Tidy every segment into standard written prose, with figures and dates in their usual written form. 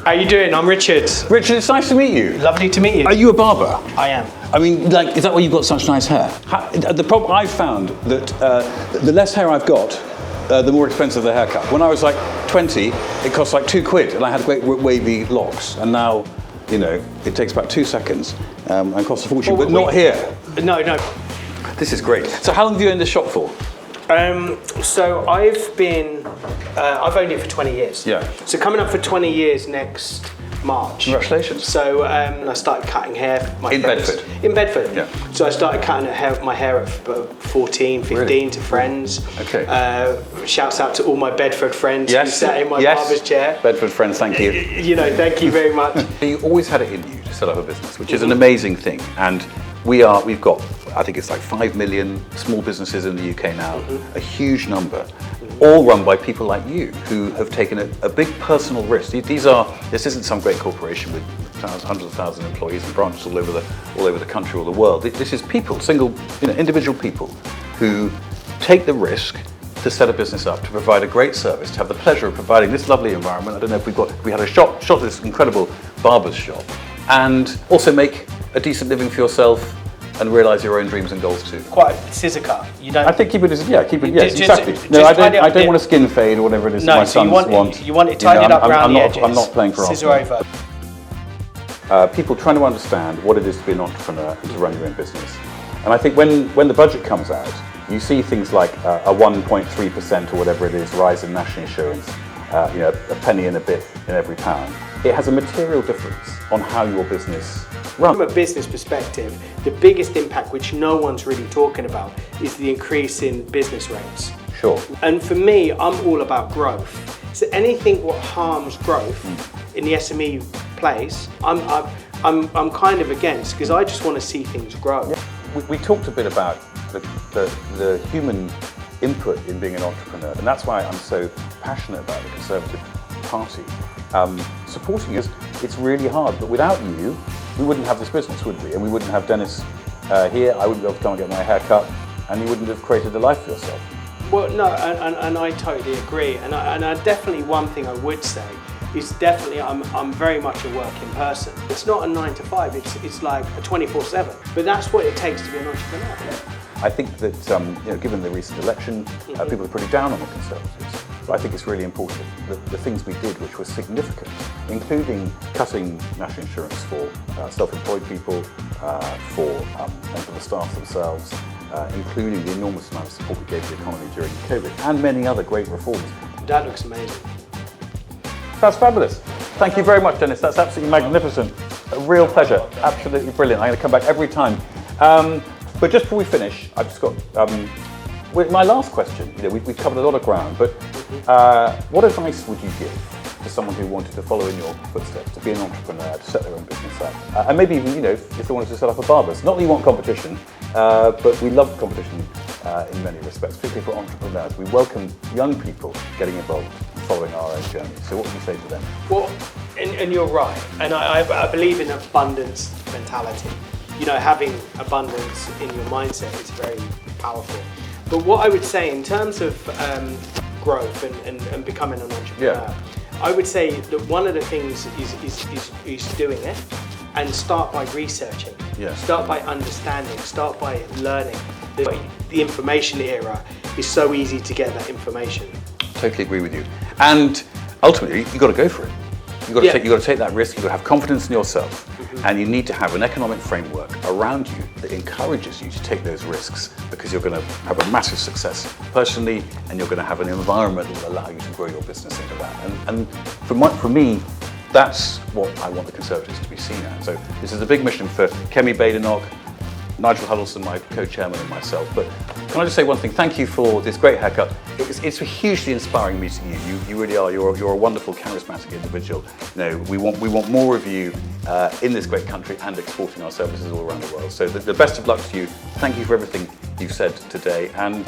How you doing? I'm Richard. Richard, it's nice to meet you. Lovely to meet you. Are you a barber? I am. I mean, like, is that why you've got such nice hair? The problem I've found that the less hair I've got, the more expensive the haircut. When I was like 20, it cost like £2, and I had great wavy locks. And now, you know, it takes about 2 seconds and costs a fortune. But not here. No. This is great. So how long have you owned this shop for? So I've owned it for 20 years. Yeah. So coming up for 20 years next March. Congratulations. So I started cutting hair. In Bedford? In Bedford. Yeah. So I started cutting my hair at 14, 15 really? to friends. Okay. Shouts out to all my Bedford friends who Yes. sat in my barber's chair. Bedford friends, thank you. You know, thank you very much. You always had it in you to set up a business, which is an amazing thing. And we've got, I think it's like 5 million small businesses in the UK now, a huge number, all run by people like you who have taken a big personal risk. This isn't some great corporation with hundreds of thousands of employees and branches all over the country or the world. This is people, individual people who take the risk to set a business up, to provide a great service, to have the pleasure of providing this lovely environment. I don't know if we had a shop, this incredible barber's shop, and also make a decent living for yourself and realise your own dreams and goals too. Quite a scissor cut. You don't. I think yes, exactly. I don't want a skin fade or whatever it is no, my so sons want. You want it tidied up around the edges. I'm not playing for scissor over. People trying to understand what it is to be an entrepreneur and to run your own business. And I think when the budget comes out, you see things like a 1.3% or whatever it is rise in national insurance, a penny and a bit in every pound. It has a material difference on how your business runs. From a business perspective, the biggest impact, which no one's really talking about, is the increase in business rates. Sure. And for me, I'm all about growth. So anything what harms growth in the SME place, I'm kind of against, because I just want to see things grow. Yeah. We talked a bit about the human input in being an entrepreneur, and that's why I'm so passionate about the Conservative Party. Supporting us, it's really hard, but without you, we wouldn't have this business, would we? And we wouldn't have Dennis here, I wouldn't be able to come and get my hair cut, and you wouldn't have created a life for yourself. Well, no, and I totally agree. And I definitely, one thing I would say is definitely I'm very much a working person. It's not a 9 to 5, it's like a 24/7. But that's what it takes to be an entrepreneur. I think that given the recent election, people are pretty down on the Conservatives. But I think it's really important that the things we did, which were significant, including cutting national insurance for self-employed people, and for the staff themselves, including the enormous amount of support we gave the economy during COVID, and many other great reforms. That looks amazing. That's fabulous. Thank you very much, Dennis. That's absolutely magnificent. A real pleasure. Absolutely brilliant. I'm going to come back every time. But just before we finish, I've just got my last question. We've covered a lot of ground, but what advice would you give to someone who wanted to follow in your footsteps, to be an entrepreneur, to set their own business up, and maybe even if they wanted to set up a barber's? Not that you want competition, but we love competition in many respects, particularly for entrepreneurs. We welcome young people getting involved, following our own journey. So what would you say to them? Well, and you're right, and I believe in abundance mentality. Having abundance in your mindset is very powerful. But what I would say in terms of growth and becoming an entrepreneur, I would say that one of the things is doing it, and start by researching. Start by understanding, start by learning. The information era is so easy to get that information. Totally agree with you. And ultimately, you've got to go for it. You've got to take that risk, you've got to have confidence in yourself, and you need to have an economic framework around you that encourages you to take those risks, because you're going to have a massive success personally, and you're going to have an environment that will allow you to grow your business into that. And for me, that's what I want the Conservatives to be seen as. So this is a big mission for Kemi Badenoch, Nigel Huddleston, my co-chairman, and myself. But can I just say one thing? Thank you for this great haircut. It's hugely inspiring meeting you. You really are. You're a wonderful, charismatic individual. We want more of you in this great country and exporting our services all around the world. So the best of luck to you. Thank you for everything you've said today. And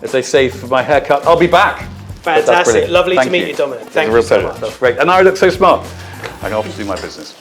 as they say, for my haircut, I'll be back. Fantastic. Lovely to meet you, Dominic. Thank you so much. That's great. And now I look so smart. I can obviously do my business.